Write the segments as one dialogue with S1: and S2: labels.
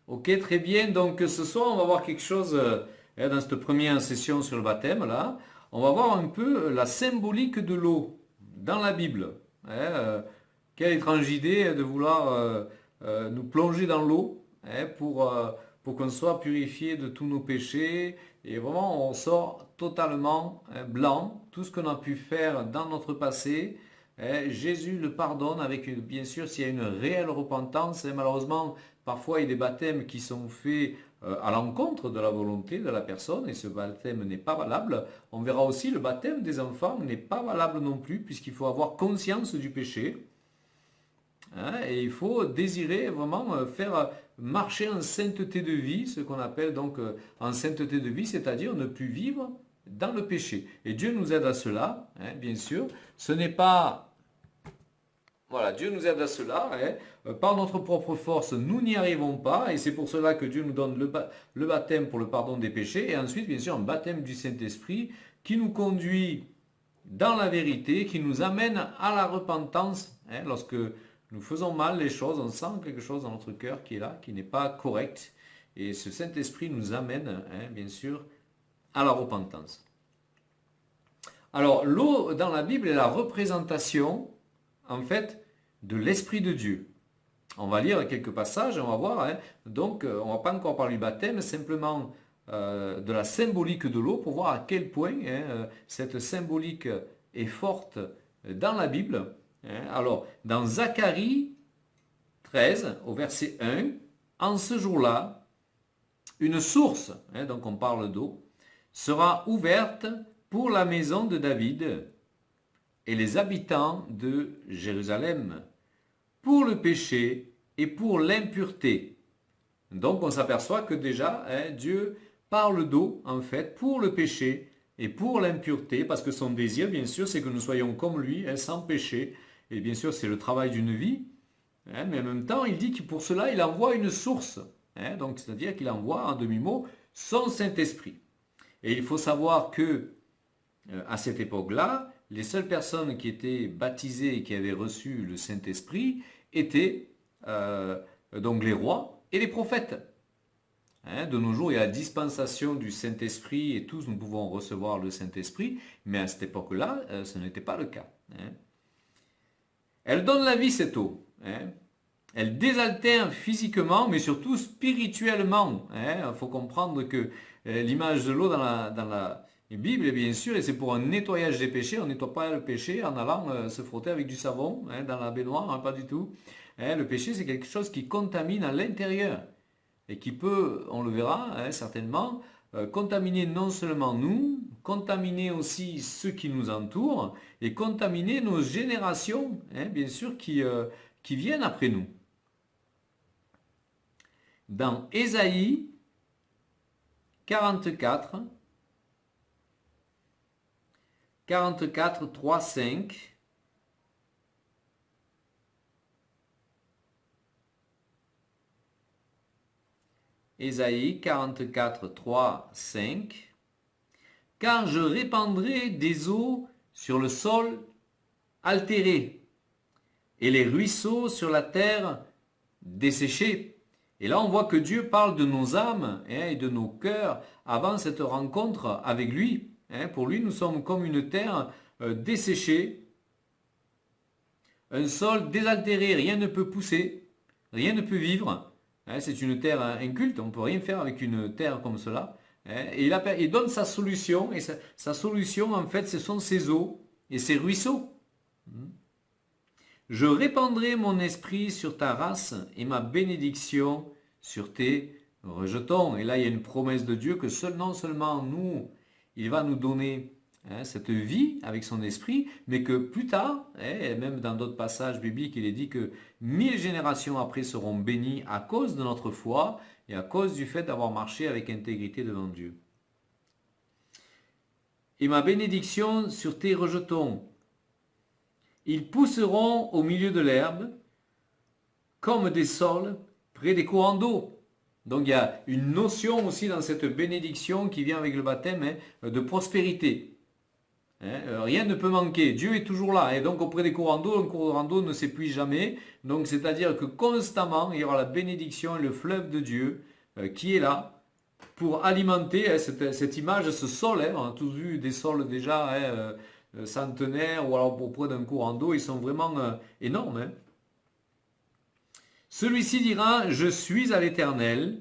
S1: Ok, très bien. Donc ce soir, on va voir quelque chose dans cette première session sur le baptême, là. On va voir un peu la symbolique de l'eau dans la Bible. Quelle étrange idée de vouloir nous plonger dans l'eau pour qu'on soit purifié de tous nos péchés. Et vraiment, on sort totalement blanc. Tout ce qu'on a pu faire dans notre passé, Jésus le pardonne avec, bien sûr, s'il y a une réelle repentance. Et malheureusement, parfois, il y a des baptêmes qui sont faits à l'encontre de la volonté de la personne et ce baptême n'est pas valable. On verra aussi le baptême des enfants n'est pas valable non plus puisqu'il faut avoir conscience du péché. Et il faut désirer vraiment faire marcher en sainteté de vie, ce qu'on appelle donc en sainteté de vie, c'est-à-dire ne plus vivre dans le péché. Et Dieu nous aide à cela, bien sûr. Ce n'est pas... Voilà, Dieu nous aide à cela. Par notre propre force, nous n'y arrivons pas. Et c'est pour cela que Dieu nous donne le baptême pour le pardon des péchés. Et ensuite, bien sûr, un baptême du Saint-Esprit qui nous conduit dans la vérité, qui nous amène à la repentance. Lorsque nous faisons mal les choses, on sent quelque chose dans notre cœur qui est là, qui n'est pas correct. Et ce Saint-Esprit nous amène, bien sûr, à la repentance. Alors, l'eau dans la Bible est la représentation, en fait, de l'Esprit de Dieu. On va lire quelques passages, on va voir. Donc, on ne va pas encore parler du baptême, simplement de la symbolique de l'eau pour voir à quel point cette symbolique est forte dans la Bible. Alors, dans Zacharie 13, au verset 1, en ce jour-là, une source, donc on parle d'eau, sera ouverte pour la maison de David et les habitants de Jérusalem, pour le péché et pour l'impureté. Donc on s'aperçoit que déjà, Dieu parle d'eau, en fait, pour le péché et pour l'impureté, parce que son désir, bien sûr, c'est que nous soyons comme lui, sans péché. Et bien sûr, c'est le travail d'une vie. Mais en même temps, il dit que pour cela, il envoie une source. Donc, c'est-à-dire qu'il envoie, en demi-mot, son Saint-Esprit. Et il faut savoir que, à cette époque-là, les seules personnes qui étaient baptisées et qui avaient reçu le Saint-Esprit étaient donc les rois et les prophètes. De nos jours, il y a la dispensation du Saint-Esprit et tous nous pouvons recevoir le Saint-Esprit, mais à cette époque-là, ce n'était pas le cas. Elle donne la vie, cette eau. Elle désaltère physiquement, mais surtout spirituellement. Il faut comprendre que l'image de l'eau dans la Bible, bien sûr, et c'est pour un nettoyage des péchés. On ne nettoie pas le péché en allant se frotter avec du savon dans la baignoire, pas du tout. Le péché, c'est quelque chose qui contamine à l'intérieur et qui peut, on le verra certainement, contaminer non seulement nous, contaminer aussi ceux qui nous entourent et contaminer nos générations, bien sûr, qui viennent après nous. Dans Ésaïe 44, 3, 5, Ésaïe 44, 3, 5. Car je répandrai des eaux sur le sol altéré et les ruisseaux sur la terre desséchée. Et là, on voit que Dieu parle de nos âmes et de nos cœurs avant cette rencontre avec lui. Pour lui, nous sommes comme une terre desséchée, un sol désaltéré, rien ne peut pousser, rien ne peut vivre. C'est une terre inculte, on ne peut rien faire avec une terre comme cela. Et il donne sa solution, et sa solution, en fait, ce sont ses eaux et ses ruisseaux. Je répandrai mon esprit sur ta race et ma bénédiction sur tes rejetons. Et là, il y a une promesse de Dieu que non seulement nous, il va nous donner cette vie avec son esprit, mais que plus tard, même dans d'autres passages bibliques, il est dit que 1000 générations après seront bénies à cause de notre foi et à cause du fait d'avoir marché avec intégrité devant Dieu. Et ma bénédiction sur tes rejetons. Ils pousseront au milieu de l'herbe comme des saules près des courants d'eau. Donc il y a une notion aussi dans cette bénédiction qui vient avec le baptême de prospérité. Rien ne peut manquer. Dieu est toujours là. Et donc auprès des courants d'eau, un courant d'eau ne s'épuise jamais. Donc c'est-à-dire que constamment, il y aura la bénédiction et le fleuve de Dieu qui est là pour alimenter cette image, ce sol. On a tous vu des sols déjà centenaires ou alors auprès d'un courant d'eau. Ils sont vraiment énormes. Celui-ci dira, je suis à l'Éternel.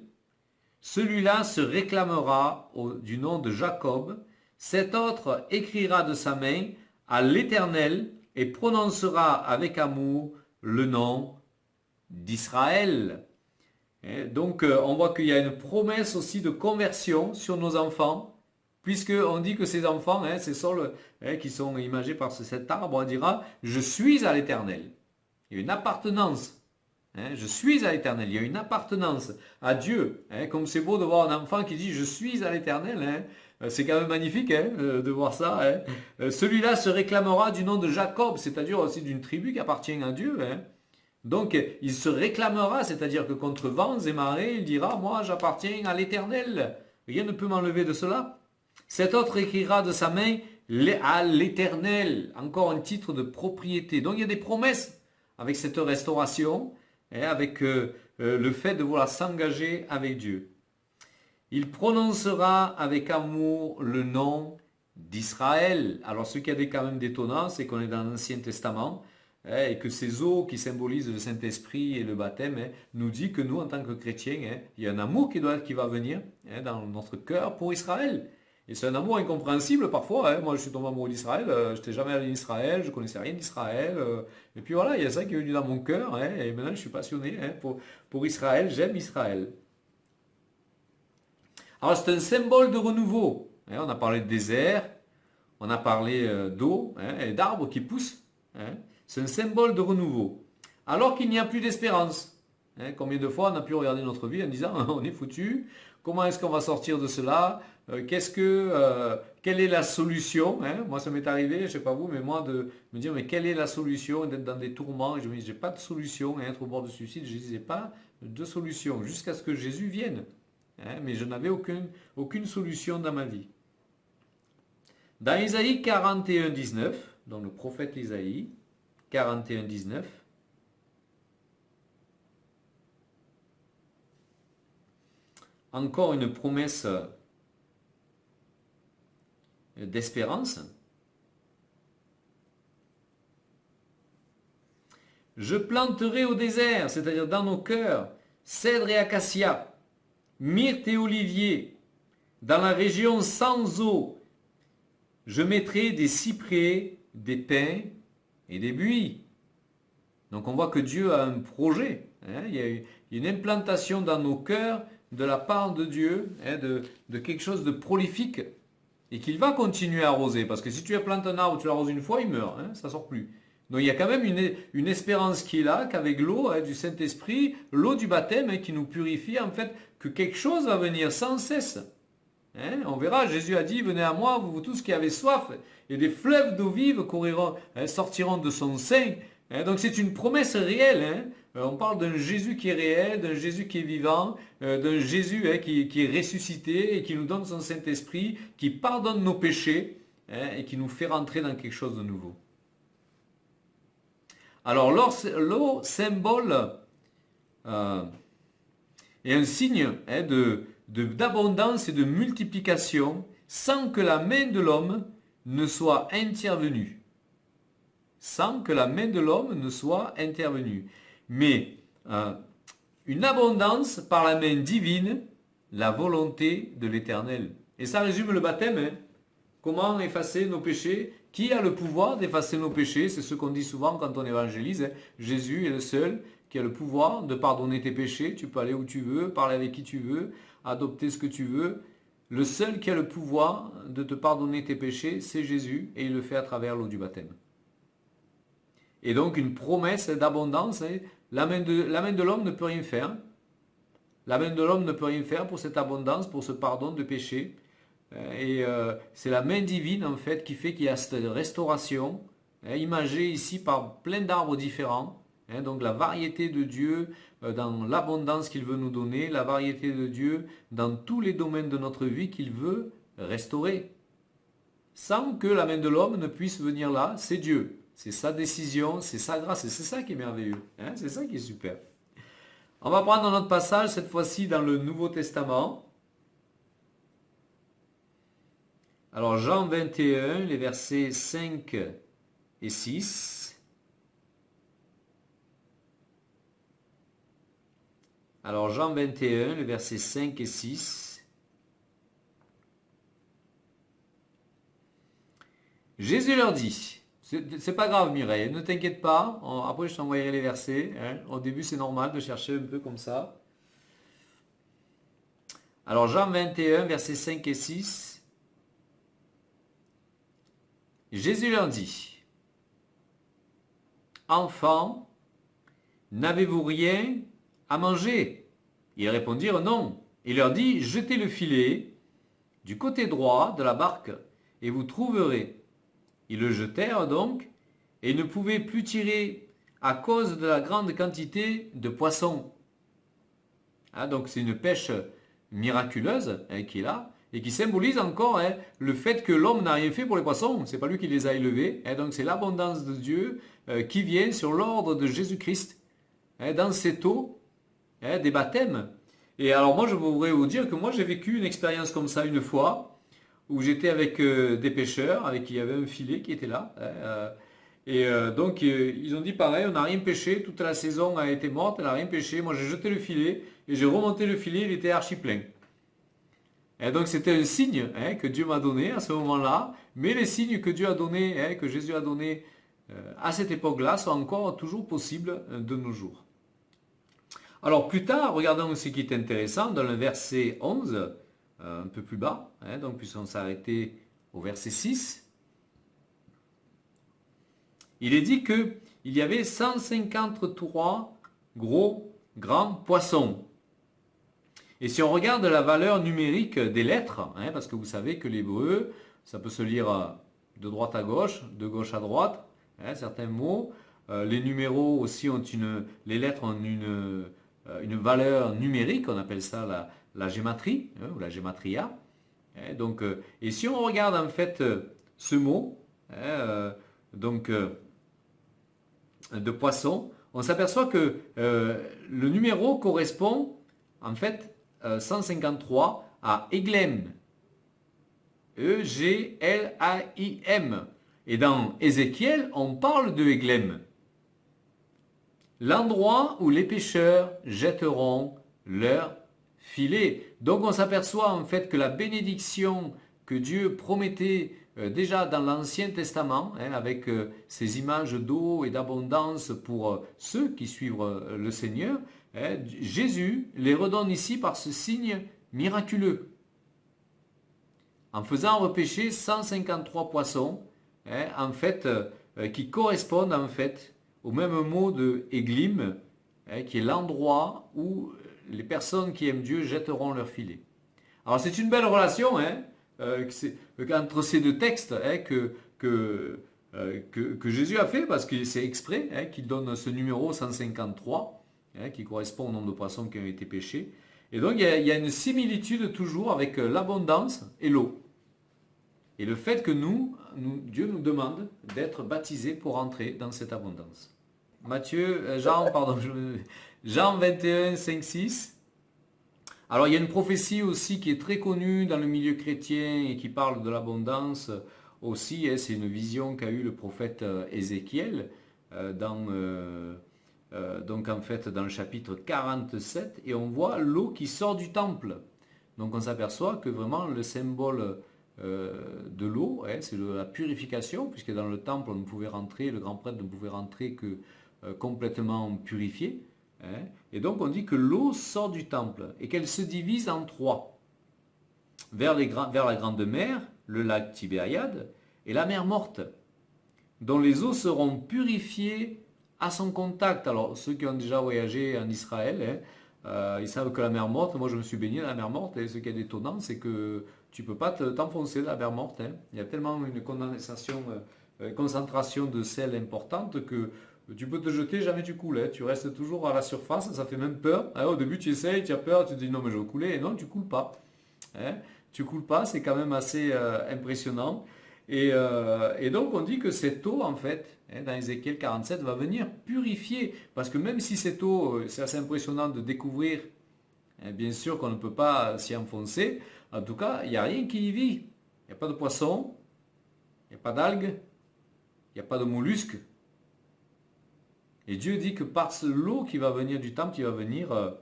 S1: Celui-là se réclamera du nom de Jacob. Cet autre écrira de sa main à l'Éternel et prononcera avec amour le nom d'Israël. Donc on voit qu'il y a une promesse aussi de conversion sur nos enfants, puisqu'on dit que ces enfants, ces sols qui sont imagés par cet arbre, on dira « Je suis à l'Éternel ». Il y a une appartenance. Je suis à l'Éternel. Il y a une appartenance à Dieu. Comme c'est beau de voir un enfant qui dit « Je suis à l'Éternel ». C'est quand même magnifique de voir ça. Celui-là se réclamera du nom de Jacob, c'est-à-dire aussi d'une tribu qui appartient à Dieu. Donc il se réclamera, c'est-à-dire que contre vents et marées, il dira « Moi j'appartiens à l'Éternel. Rien ne peut m'enlever de cela. » Cet autre écrira de sa main à l'Éternel. Encore un titre de propriété. Donc il y a des promesses avec cette restauration, avec le fait de vouloir s'engager avec Dieu. Il prononcera avec amour le nom d'Israël. Alors ce qui est quand même détonnant, c'est qu'on est dans l'Ancien Testament et que ces eaux qui symbolisent le Saint-Esprit et le baptême nous dit que nous, en tant que chrétiens, il y a un amour qui va venir dans notre cœur pour Israël. Et c'est un amour incompréhensible parfois. Moi, je suis tombé amoureux d'Israël. Je n'étais jamais allé en Israël. Je ne connaissais rien d'Israël. Et puis voilà, il y a ça qui est venu dans mon cœur. Et maintenant, je suis passionné pour Israël. J'aime Israël. Alors, c'est un symbole de renouveau. On a parlé de désert. On a parlé d'eau et d'arbres qui poussent. C'est un symbole de renouveau. Alors qu'il n'y a plus d'espérance. Combien de fois on a pu regarder notre vie en disant on est foutu. Comment est-ce qu'on va sortir de cela? Quelle est la solution? Moi, ça m'est arrivé, je ne sais pas vous, mais moi, de me dire, mais quelle est la solution? D'être dans des tourments, et je me dis, j'ai pas de solution, être au bord de suicide, je ne disais pas de solution, jusqu'à ce que Jésus vienne. Mais je n'avais aucune solution dans ma vie. Dans Isaïe 41, 19, donc le prophète Isaïe, 41, 19, encore une promesse d'espérance. Je planterai au désert, c'est-à-dire dans nos cœurs, cèdre et acacia, myrte et olivier. Dans la région sans eau, je mettrai des cyprès, des pins et des buis. Donc on voit que Dieu a un projet. Il y a une implantation dans nos cœurs de la part de Dieu, de quelque chose de prolifique, et qu'il va continuer à arroser. Parce que si tu plantes un arbre, tu l'arroses une fois, il meurt, ça ne sort plus. Donc il y a quand même une espérance qui est là, qu'avec l'eau du Saint-Esprit, l'eau du baptême qui nous purifie, en fait, que quelque chose va venir sans cesse. On verra, Jésus a dit, venez à moi, vous tous qui avez soif, et des fleuves d'eau vive sortiront de son sein. Donc c'est une promesse réelle. On parle d'un Jésus qui est réel, d'un Jésus qui est vivant, d'un Jésus qui est ressuscité et qui nous donne son Saint-Esprit, qui pardonne nos péchés et qui nous fait rentrer dans quelque chose de nouveau. Alors l'eau symbole est un signe d'abondance et de multiplication sans que la main de l'homme ne soit intervenue. Sans que la main de l'homme ne soit intervenue. Mais une abondance par la main divine, la volonté de l'Éternel. Et ça résume le baptême. Comment effacer nos péchés? Qui a le pouvoir d'effacer nos péchés? C'est ce qu'on dit souvent quand on évangélise. Jésus est le seul qui a le pouvoir de pardonner tes péchés. Tu peux aller où tu veux, parler avec qui tu veux, adopter ce que tu veux. Le seul qui a le pouvoir de te pardonner tes péchés, c'est Jésus, et il le fait à travers l'eau du baptême. Et donc une promesse d'abondance, la main de l'homme ne peut rien faire. La main de l'homme ne peut rien faire pour cette abondance, pour ce pardon de péché. Et c'est la main divine en fait qui fait qu'il y a cette restauration, imagée ici par plein d'arbres différents. Donc la variété de Dieu dans l'abondance qu'il veut nous donner, la variété de Dieu dans tous les domaines de notre vie qu'il veut restaurer. sans que la main de l'homme ne puisse venir là. C'est Dieu. C'est sa décision, c'est sa grâce. Et c'est ça qui est merveilleux. Hein, c'est ça qui est super. On va prendre notre passage, cette fois-ci dans le Nouveau Testament. Alors Jean 21, les versets 5 et 6. Alors Jean 21, les versets 5 et 6. Jésus leur dit, c'est pas grave Mireille, ne t'inquiète pas, après je t'envoyerai les versets. Hein. Au début c'est normal de chercher un peu comme ça. Alors Jean 21, versets 5 et 6. Jésus leur dit, enfants, n'avez-vous rien à manger? Ils répondirent non. Il leur dit, jetez le filet du côté droit de la barque et vous trouverez. Ils le jetèrent donc et ne pouvaient plus tirer à cause de la grande quantité de poissons. Ah, donc c'est une pêche miraculeuse qui est là et qui symbolise encore le fait que l'homme n'a rien fait pour les poissons. C'est pas lui qui les a élevés. Donc c'est l'abondance de Dieu qui vient sur l'ordre de Jésus-Christ dans cette eau des baptêmes. Et alors moi je voudrais vous dire que moi j'ai vécu une expérience comme ça une fois où j'étais avec des pêcheurs avec qui il y avait un filet qui était là. Donc ils ont dit pareil, on n'a rien pêché, toute la saison a été morte, elle n'a rien pêché. Moi j'ai jeté le filet et j'ai remonté le filet, il était archi plein. Et donc c'était un signe que Dieu m'a donné à ce moment-là, mais les signes que Dieu a donnés, que Jésus a donnés à cette époque-là sont encore toujours possibles de nos jours. Alors plus tard, regardons ce qui est intéressant dans le verset 11, un peu plus bas, donc puisqu'on s'est arrêté au verset 6. Il est dit qu'il y avait 153 grands poissons. Et si on regarde la valeur numérique des lettres, parce que vous savez que l'hébreu, ça peut se lire de droite à gauche, de gauche à droite, certains mots. Les numéros aussi les lettres ont une valeur numérique, on appelle ça la gématrie, ou la gématria. Et si on regarde en fait ce mot, de poisson, on s'aperçoit que le numéro correspond en fait 153 à Eglem. E-G-L-A-I-M. Et dans Ézéchiel, on parle de Eglem. L'endroit où les pêcheurs jetteront leurs filets. Donc on s'aperçoit en fait que la bénédiction que Dieu promettait déjà dans l'Ancien Testament, avec ces images d'eau et d'abondance pour ceux qui suivent le Seigneur, Jésus les redonne ici par ce signe miraculeux. En faisant repêcher 153 poissons, en fait, qui correspondent en fait au même mot de Eglim, qui est l'endroit où les personnes qui aiment Dieu jetteront leur filet. Alors c'est une belle relation entre ces deux textes que Jésus a fait, parce que c'est exprès qu'il donne ce numéro 153, qui correspond au nombre de poissons qui ont été pêchés. Et donc il y a une similitude toujours avec l'abondance et l'eau. Et le fait que Dieu nous demande d'être baptisés pour entrer dans cette abondance. Jean 21, 5, 6. Alors il y a une prophétie aussi qui est très connue dans le milieu chrétien et qui parle de l'abondance aussi. C'est une vision qu'a eu le prophète Ézéchiel donc en fait dans le chapitre 47, et on voit l'eau qui sort du temple. Donc on s'aperçoit que vraiment le symbole de l'eau, c'est la purification, puisque dans le temple on ne pouvait rentrer, le grand prêtre ne pouvait rentrer que complètement purifié. Et donc on dit que l'eau sort du temple et qu'elle se divise en trois. Vers la grande mer, le lac Tibériade et la mer morte, dont les eaux seront purifiées à son contact. Alors ceux qui ont déjà voyagé en Israël, ils savent que la mer morte, moi je me suis baigné dans la mer morte, et ce qui est étonnant, c'est que tu ne peux pas t'enfoncer dans la mer morte. Il y a tellement une concentration de sel importante que tu peux te jeter, jamais tu coules. Tu restes toujours à la surface, ça fait même peur. Au début tu essayes, tu as peur, tu te dis non mais je vais couler, et non tu ne coules pas. Tu ne coules pas, c'est quand même assez impressionnant. Et donc on dit que cette eau, en fait, dans Ézéchiel 47, va venir purifier. Parce que même si cette eau, c'est assez impressionnant de découvrir, bien sûr qu'on ne peut pas s'y enfoncer, en tout cas, il n'y a rien qui y vit. Il n'y a pas de poisson, il n'y a pas d'algues, il n'y a pas de mollusques. Et Dieu dit que par l'eau qui va venir du temple, il va venir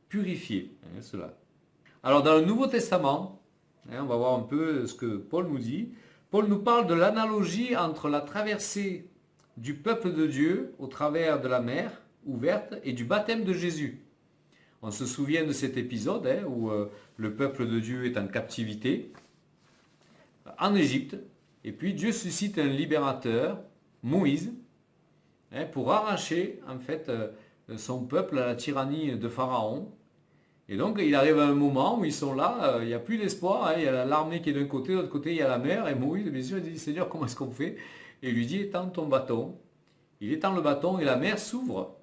S1: purifier cela. Alors dans le Nouveau Testament, on va voir un peu ce que Paul nous dit. Paul nous parle de l'analogie entre la traversée du peuple de Dieu au travers de la mer ouverte et du baptême de Jésus. On se souvient de cet épisode où le peuple de Dieu est en captivité en Égypte, et puis Dieu suscite un libérateur, Moïse, pour arracher en fait son peuple à la tyrannie de Pharaon. Et donc il arrive à un moment où ils sont là, il n'y a plus d'espoir, il y a l'armée qui est d'un côté, de l'autre côté il y a la mer, et Moïse, bien sûr, il dit, Seigneur, comment est-ce qu'on fait? Et il lui dit, étends ton bâton. Il étend le bâton et la mer s'ouvre.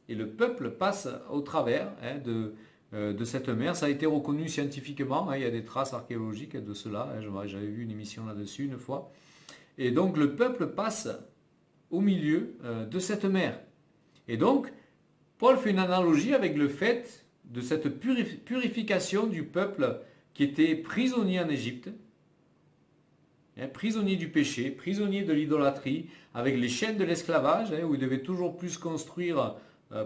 S1: Et le peuple passe au travers de cette mer. Ça a été reconnu scientifiquement, il y a des traces archéologiques de cela, j'avais vu une émission là-dessus une fois. Et donc le peuple passe au milieu de cette mer. Et donc, Paul fait une analogie avec le fait de cette purification du peuple qui était prisonnier en Égypte, prisonnier du péché, prisonnier de l'idolâtrie, avec les chaînes de l'esclavage, où il devait toujours plus construire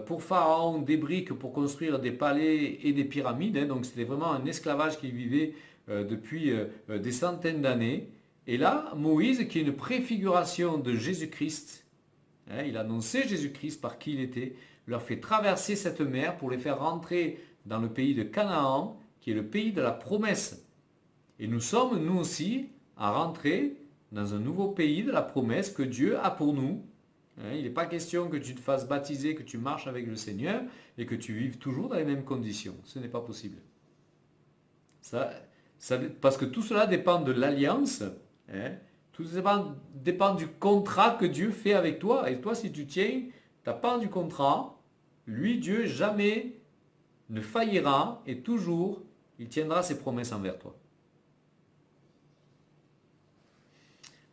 S1: pour Pharaon des briques pour construire des palais et des pyramides. Donc c'était vraiment un esclavage qu'il vivait depuis des centaines d'années. Et là, Moïse, qui est une préfiguration de Jésus-Christ, il annonçait Jésus-Christ par qui il était, leur fait traverser cette mer pour les faire rentrer dans le pays de Canaan, qui est le pays de la promesse. Et nous sommes, nous aussi, à rentrer dans un nouveau pays de la promesse que Dieu a pour nous. Il n'est pas question que tu te fasses baptiser, que tu marches avec le Seigneur et que tu vives toujours dans les mêmes conditions. Ce n'est pas possible. Parce que tout cela dépend de l'alliance. Tout cela dépend du contrat que Dieu fait avec toi. Et toi, si tu tiens ta part du contrat, lui, Dieu, jamais ne faillira et toujours, il tiendra ses promesses envers toi.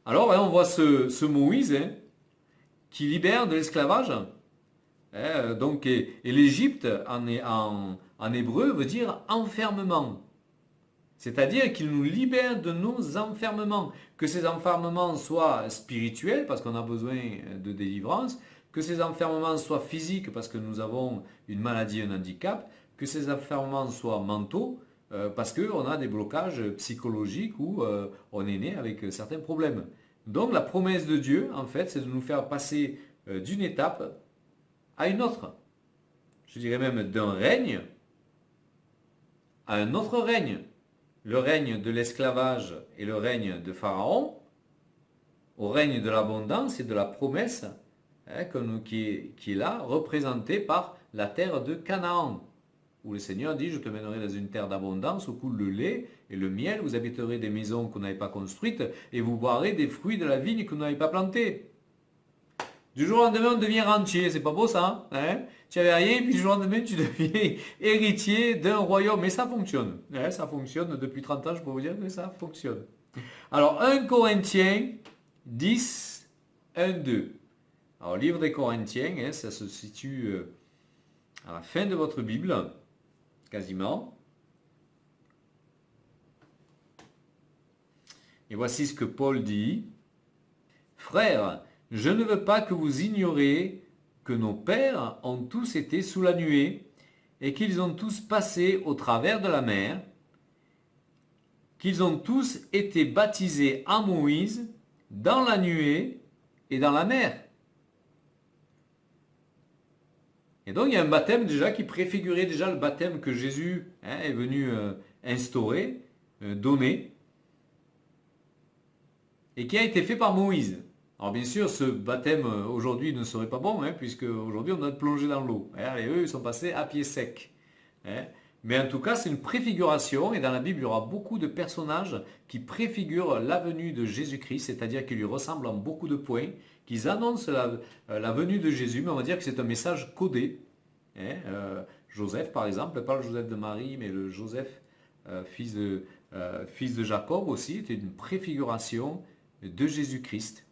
S1: Alors, on voit ce Moïse qui libère de l'esclavage. Et l'Égypte, en hébreu, veut dire enfermement. C'est-à-dire qu'il nous libère de nos enfermements. Que ces enfermements soient spirituels, parce qu'on a besoin de délivrance, que ces enfermements soient physiques, parce que nous avons une maladie, un handicap, que ces enfermements soient mentaux, parce qu'on a des blocages psychologiques ou on est né avec certains problèmes. Donc la promesse de Dieu, en fait, c'est de nous faire passer d'une étape à une autre. Je dirais même d'un règne à un autre règne. Le règne de l'esclavage et le règne de Pharaon, au règne de l'abondance et de la promesse, qui est là, représenté par la terre de Canaan, où le Seigneur dit, je te mènerai dans une terre d'abondance, où coule le lait et le miel, vous habiterez des maisons que vous n'avez pas construites, et vous boirez des fruits de la vigne que vous n'avez pas plantée. Du jour au lendemain, on devient rentier, c'est pas beau ça, Tu n'avais rien, puis du jour au lendemain, tu deviens héritier d'un royaume, mais ça fonctionne. Ça fonctionne depuis 30 ans, je peux vous dire que ça fonctionne. Alors, 1 Corinthiens 10, 1, 2. Alors, livre des Corinthiens, ça se situe à la fin de votre Bible, quasiment. Et voici ce que Paul dit. Frères, je ne veux pas que vous ignoriez que nos pères ont tous été sous la nuée et qu'ils ont tous passé au travers de la mer, qu'ils ont tous été baptisés en Moïse, dans la nuée et dans la mer. Et donc il y a un baptême déjà qui préfigurait déjà le baptême que Jésus est venu instaurer, donner, et qui a été fait par Moïse. Alors bien sûr, ce baptême aujourd'hui ne serait pas bon, puisque aujourd'hui on a plongé dans l'eau. Et eux, ils sont passés à pied sec. Mais en tout cas, c'est une préfiguration, et dans la Bible, il y aura beaucoup de personnages qui préfigurent la venue de Jésus-Christ, c'est-à-dire qu'ils lui ressemblent en beaucoup de points, qu'ils annoncent la venue de Jésus, mais on va dire que c'est un message codé. Joseph, par exemple, pas le Joseph de Marie, mais le Joseph, fils de fils de Jacob aussi, était une préfiguration de Jésus-Christ.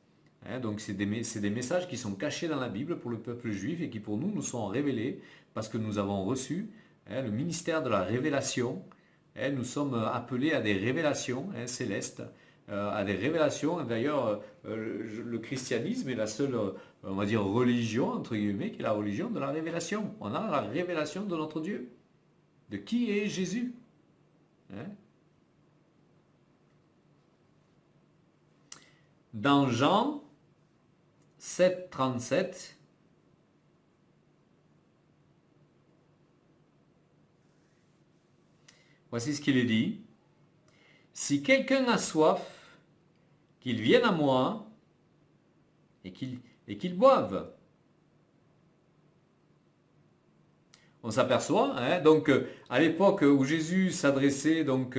S1: Donc c'est des messages qui sont cachés dans la Bible pour le peuple juif et qui pour nous sont révélés parce que nous avons reçu le ministère de la révélation. Nous sommes appelés à des révélations célestes, à des révélations. D'ailleurs, le christianisme est la seule, on va dire, religion, entre guillemets, qui est la religion de la révélation. On a la révélation de notre Dieu, de qui est Jésus. Dans Jean 7, 37, voici ce qu'il est dit. Si quelqu'un a soif, qu'il vienne à moi et qu'il boive. On s'aperçoit, donc à l'époque où Jésus s'adressait donc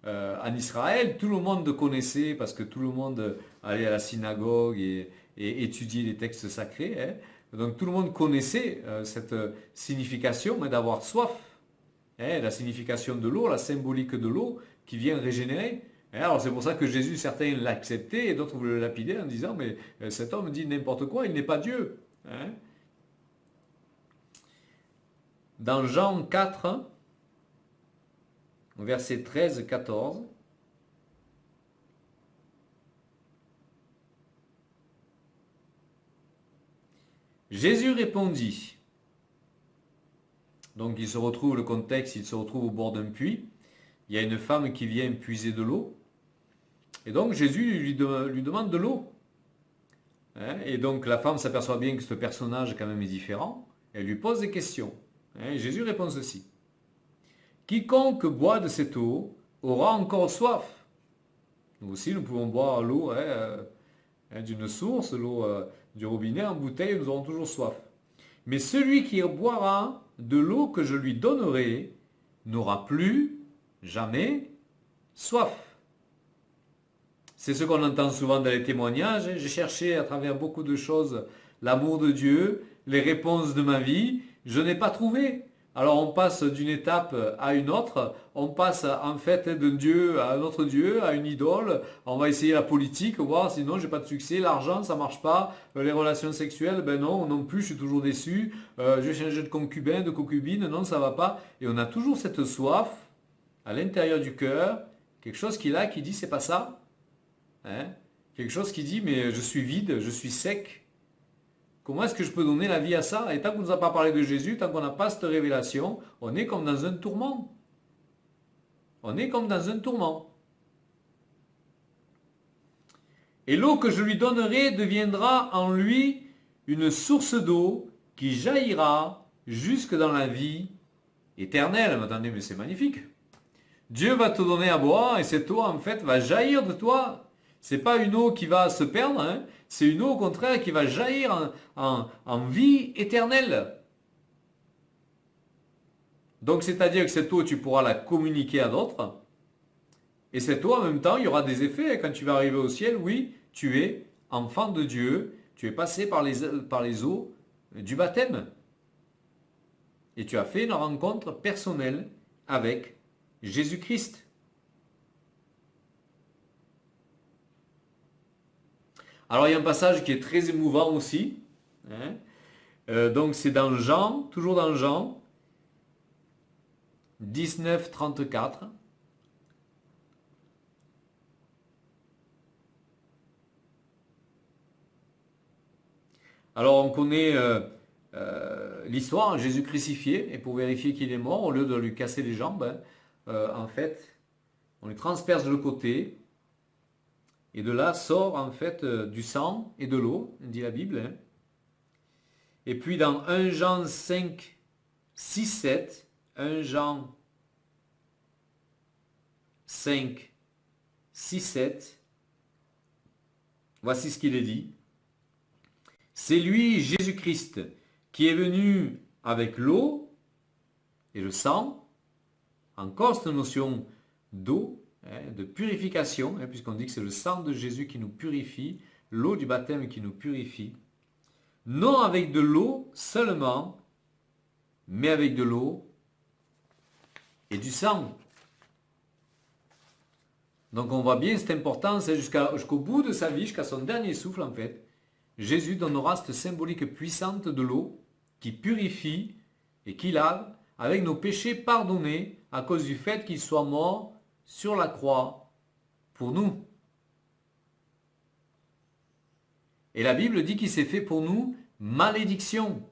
S1: en Israël, tout le monde connaissait parce que tout le monde allait à la synagogue et étudier les textes sacrés. Donc tout le monde connaissait cette signification d'avoir soif. La signification de l'eau, la symbolique de l'eau qui vient régénérer. Alors c'est pour ça que Jésus, certains l'acceptaient et d'autres voulaient le lapider en disant mais cet homme dit n'importe quoi, il n'est pas Dieu. Dans Jean 4, versets 13-14, Jésus répondit, donc il se retrouve, le contexte, il se retrouve au bord d'un puits, il y a une femme qui vient puiser de l'eau, et donc Jésus lui demande de l'eau. Et donc la femme s'aperçoit bien que ce personnage quand même est différent, elle lui pose des questions. Et Jésus répond ceci, quiconque boit de cette eau aura encore soif. Nous aussi nous pouvons boire l'eau d'une source, l'eau du robinet en bouteille, nous aurons toujours soif. Mais celui qui boira de l'eau que je lui donnerai n'aura plus jamais soif. C'est ce qu'on entend souvent dans les témoignages. J'ai cherché à travers beaucoup de choses l'amour de Dieu, les réponses de ma vie, je n'ai pas trouvé. Alors on passe d'une étape à une autre, on passe en fait d'un Dieu à un autre Dieu, à une idole, on va essayer la politique, voir sinon j'ai pas de succès, l'argent ça marche pas, les relations sexuelles, ben non plus, je suis toujours déçu, je vais changer de concubin, de concubine, non ça va pas. Et on a toujours cette soif à l'intérieur du cœur, quelque chose qui est là, qui dit c'est pas ça, quelque chose qui dit mais je suis vide, je suis sec. Comment est-ce que je peux donner la vie à ça? Et tant qu'on ne nous a pas parlé de Jésus, tant qu'on n'a pas cette révélation, on est comme dans un tourment. On est comme dans un tourment. Et l'eau que je lui donnerai deviendra en lui une source d'eau qui jaillira jusque dans la vie éternelle. Attendez, mais c'est magnifique. Dieu va te donner à boire et cette eau en fait va jaillir de toi. C'est pas une eau qui va se perdre, c'est une eau au contraire qui va jaillir en vie éternelle. Donc c'est-à-dire que cette eau, tu pourras la communiquer à d'autres. Et cette eau, en même temps, il y aura des effets. Quand tu vas arriver au ciel, oui, tu es enfant de Dieu, tu es passé par les eaux du baptême. Et tu as fait une rencontre personnelle avec Jésus-Christ. Alors il y a un passage qui est très émouvant aussi. Donc c'est dans Jean, toujours dans Jean 19, 34. Alors on connaît l'histoire, Jésus crucifié, et pour vérifier qu'il est mort, au lieu de lui casser les jambes, en fait, on lui transperce de le côté. Et de là sort en fait du sang et de l'eau, dit la Bible. Et puis dans 1 Jean 5, 6, 7, 1 Jean 5, 6, 7, voici ce qu'il est dit. C'est lui, Jésus-Christ, qui est venu avec l'eau et le sang, encore cette notion d'eau, de purification, puisqu'on dit que c'est le sang de Jésus qui nous purifie, l'eau du baptême qui nous purifie, non avec de l'eau seulement, mais avec de l'eau et du sang. Donc on voit bien cette importance jusqu'au bout de sa vie, jusqu'à son dernier souffle en fait. Jésus donnera cette symbolique puissante de l'eau qui purifie et qui lave avec nos péchés pardonnés à cause du fait qu'il soit mort sur la croix pour nous. Et la Bible dit qu'il s'est fait pour nous malédiction.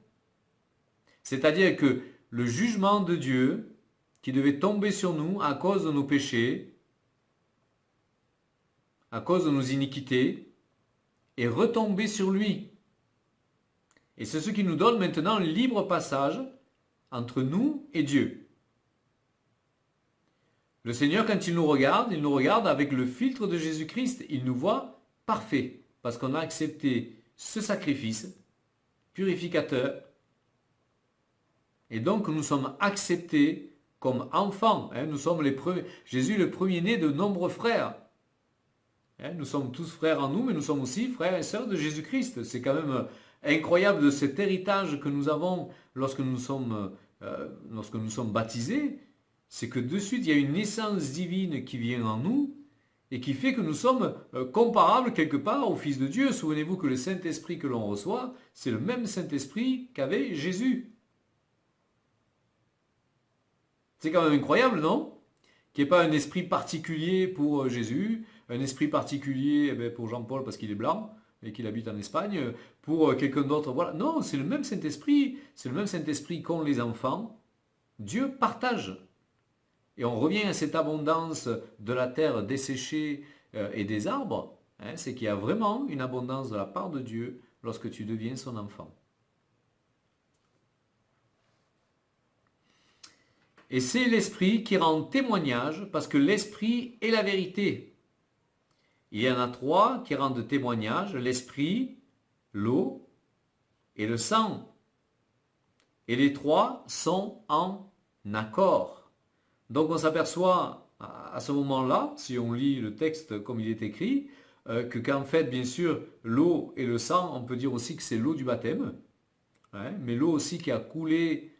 S1: C'est-à-dire que le jugement de Dieu qui devait tomber sur nous à cause de nos péchés, à cause de nos iniquités, est retombé sur lui. Et c'est ce qui nous donne maintenant un libre passage entre nous et Dieu. Le Seigneur, quand il nous regarde avec le filtre de Jésus-Christ. Il nous voit parfait, parce qu'on a accepté ce sacrifice purificateur. Et donc nous sommes acceptés comme enfants. Nous sommes les premiers. Jésus est le premier-né de nombreux frères. Nous sommes tous frères en nous, mais nous sommes aussi frères et sœurs de Jésus-Christ. C'est quand même incroyable de cet héritage que nous avons lorsque nous sommes baptisés. C'est que de suite, il y a une naissance divine qui vient en nous et qui fait que nous sommes comparables quelque part au Fils de Dieu. Souvenez-vous que le Saint-Esprit que l'on reçoit, c'est le même Saint-Esprit qu'avait Jésus. C'est quand même incroyable, non? Qu'il n'y ait pas un esprit particulier pour Jésus, un esprit particulier pour Jean-Paul parce qu'il est blanc et qu'il habite en Espagne, pour quelqu'un d'autre, voilà. Non, c'est le même Saint-Esprit, qu'ont les enfants. Dieu partage. Et on revient à cette abondance de la terre desséchée et des arbres, c'est qu'il y a vraiment une abondance de la part de Dieu lorsque tu deviens son enfant. Et c'est l'Esprit qui rend témoignage, parce que l'Esprit est la vérité. Il y en a trois qui rendent témoignage, l'Esprit, l'eau et le sang. Et les trois sont en accord. Donc on s'aperçoit à ce moment-là, si on lit le texte comme il est écrit, qu'en fait, bien sûr, l'eau et le sang, on peut dire aussi que c'est l'eau du baptême, mais l'eau aussi qui a coulé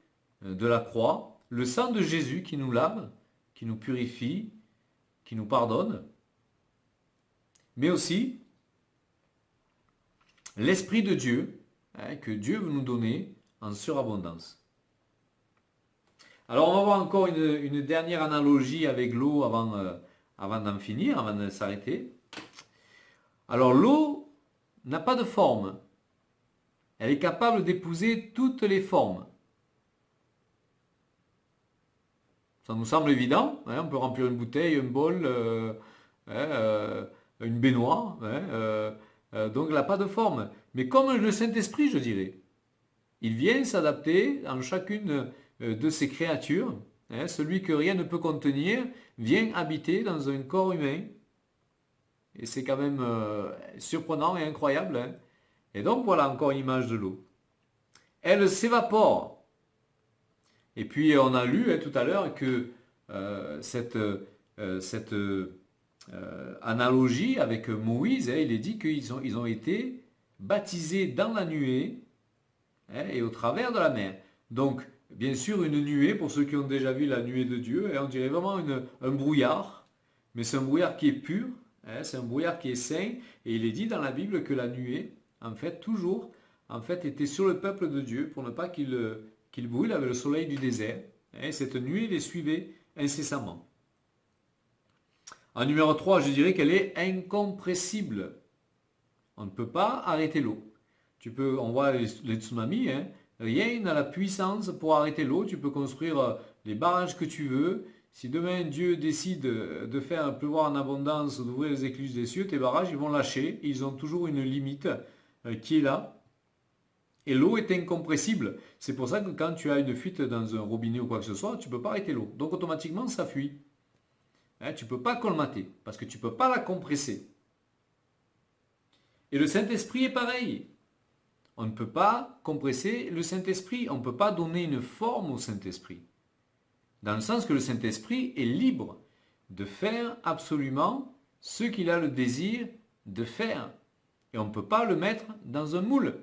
S1: de la croix, le sang de Jésus qui nous lave, qui nous purifie, qui nous pardonne, mais aussi l'Esprit de Dieu, que Dieu veut nous donner en surabondance. Alors on va voir encore une dernière analogie avec l'eau avant d'en finir, avant de s'arrêter. Alors l'eau n'a pas de forme. Elle est capable d'épouser toutes les formes. Ça nous semble évident, on peut remplir une bouteille, un bol, une baignoire, donc elle n'a pas de forme. Mais comme le Saint-Esprit, je dirais, il vient s'adapter en chacune de ces créatures. Celui que rien ne peut contenir vient habiter dans un corps humain. Et c'est quand même surprenant et incroyable. Et donc voilà encore une image de l'eau. Elle s'évapore. Et puis on a lu tout à l'heure que cette analogie avec Moïse, il est dit qu'ils ont été baptisés dans la nuée et au travers de la mer. Donc bien sûr une nuée, pour ceux qui ont déjà vu la nuée de Dieu, on dirait vraiment un brouillard, mais c'est un brouillard qui est pur, c'est un brouillard qui est saint, et il est dit dans la Bible que la nuée, en fait, toujours, était sur le peuple de Dieu pour ne pas qu'il brûle avec le soleil du désert. Cette nuée les suivait incessamment. En numéro 3, je dirais qu'elle est incompressible. On ne peut pas arrêter l'eau. On voit les tsunamis, rien n'a la puissance pour arrêter l'eau. Tu peux construire les barrages que tu veux. Si demain Dieu décide de faire pleuvoir en abondance, d'ouvrir les écluses des cieux, tes barrages ils vont lâcher. Ils ont toujours une limite qui est là. Et l'eau est incompressible. C'est pour ça que quand tu as une fuite dans un robinet ou quoi que ce soit, tu ne peux pas arrêter l'eau. Donc automatiquement, ça fuit. Tu ne peux pas colmater, parce que tu ne peux pas la compresser. Et le Saint-Esprit est pareil. On ne peut pas compresser le Saint-Esprit. On ne peut pas donner une forme au Saint-Esprit. Dans le sens que le Saint-Esprit est libre de faire absolument ce qu'il a le désir de faire. Et on ne peut pas le mettre dans un moule.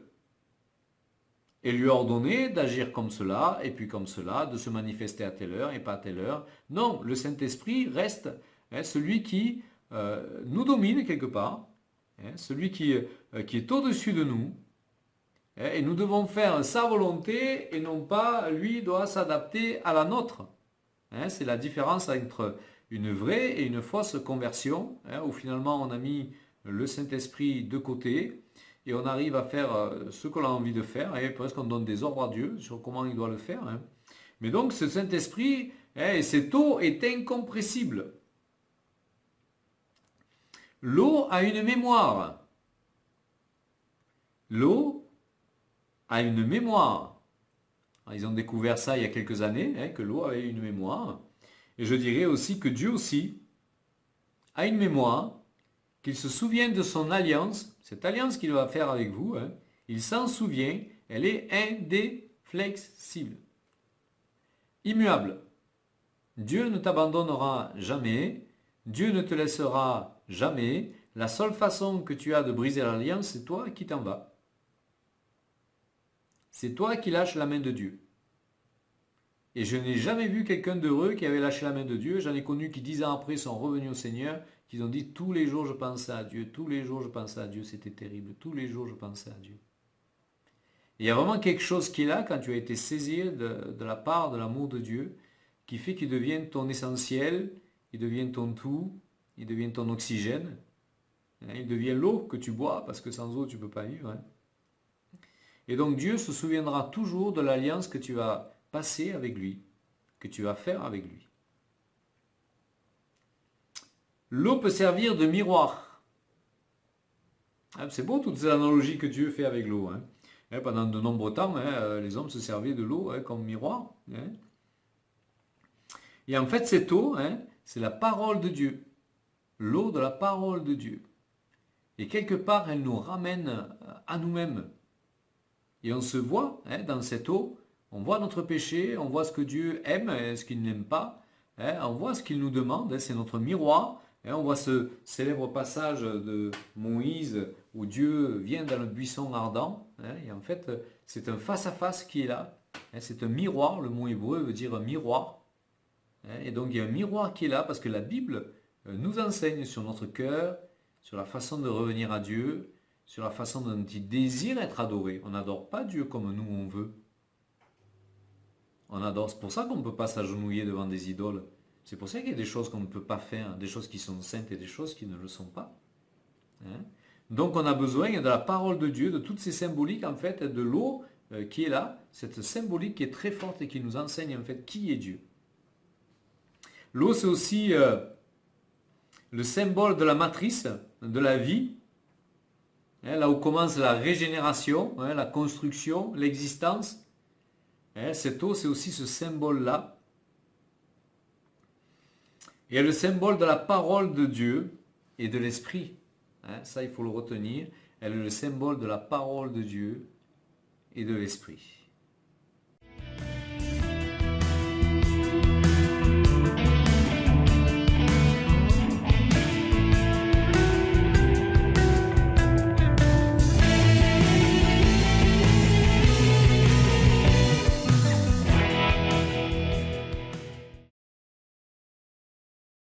S1: Et lui ordonner d'agir comme cela, et puis comme cela, de se manifester à telle heure et pas à telle heure. Non, le Saint-Esprit reste celui qui nous domine quelque part, celui qui est au-dessus de nous, et nous devons faire sa volonté et non pas lui doit s'adapter à la nôtre. C'est la différence entre une vraie et une fausse conversion, où finalement on a mis le Saint-Esprit de côté et on arrive à faire ce qu'on a envie de faire, et presque on donne des ordres à Dieu sur comment il doit le faire. Mais donc ce Saint-Esprit, et cette eau est incompressible. L'eau a une mémoire. L'eau a une mémoire. Ils ont découvert ça il y a quelques années, que l'eau avait une mémoire. Et je dirais aussi que Dieu aussi a une mémoire, qu'il se souvient de son alliance, cette alliance qu'il va faire avec vous, il s'en souvient, elle est indéflexible, immuable. Dieu ne t'abandonnera jamais, Dieu ne te laissera jamais. La seule façon que tu as de briser l'alliance, c'est toi qui t'en vas. C'est toi qui lâches la main de Dieu. Et je n'ai jamais vu quelqu'un d'heureux qui avait lâché la main de Dieu. J'en ai connu qui 10 ans après sont revenus au Seigneur, qui ont dit tous les jours je pensais à Dieu, tous les jours je pensais à Dieu, c'était terrible, tous les jours je pensais à Dieu. Et il y a vraiment quelque chose qui est là quand tu as été saisi de la part de l'amour de Dieu, qui fait qu'il devienne ton essentiel, il devient ton tout, il devient ton oxygène, il devient l'eau que tu bois, parce que sans eau tu ne peux pas vivre. Et donc Dieu se souviendra toujours de l'alliance que tu vas passer avec lui, que tu vas faire avec lui. L'eau peut servir de miroir. C'est beau toutes ces analogies que Dieu fait avec l'eau. Pendant de nombreux temps, les hommes se servaient de l'eau comme miroir. Et en fait, cette eau, c'est la parole de Dieu. L'eau de la parole de Dieu. Et quelque part, elle nous ramène à nous-mêmes. Et on se voit dans cette eau, on voit notre péché, on voit ce que Dieu aime et ce qu'il n'aime pas, on voit ce qu'il nous demande, c'est notre miroir. On voit ce célèbre passage de Moïse où Dieu vient dans le buisson ardent, et en fait c'est un face-à-face qui est là, c'est un miroir, le mot hébreu veut dire miroir, et donc il y a un miroir qui est là parce que la Bible nous enseigne sur notre cœur, sur la façon de revenir à Dieu, sur la façon dont il désire être adoré. On n'adore pas Dieu comme nous on veut. On adore, c'est pour ça qu'on ne peut pas s'agenouiller devant des idoles. C'est pour ça qu'il y a des choses qu'on ne peut pas faire, des choses qui sont saintes et des choses qui ne le sont pas. Donc on a besoin de la parole de Dieu, de toutes ces symboliques en fait, de l'eau qui est là, cette symbolique qui est très forte et qui nous enseigne en fait qui est Dieu. L'eau c'est aussi le symbole de la matrice, de la vie, là où commence la régénération, la construction, l'existence. Cette eau c'est aussi ce symbole-là. Il y a le symbole de la parole de Dieu et de l'Esprit. Ça, il faut le retenir. Elle est le symbole de la parole de Dieu et de l'Esprit.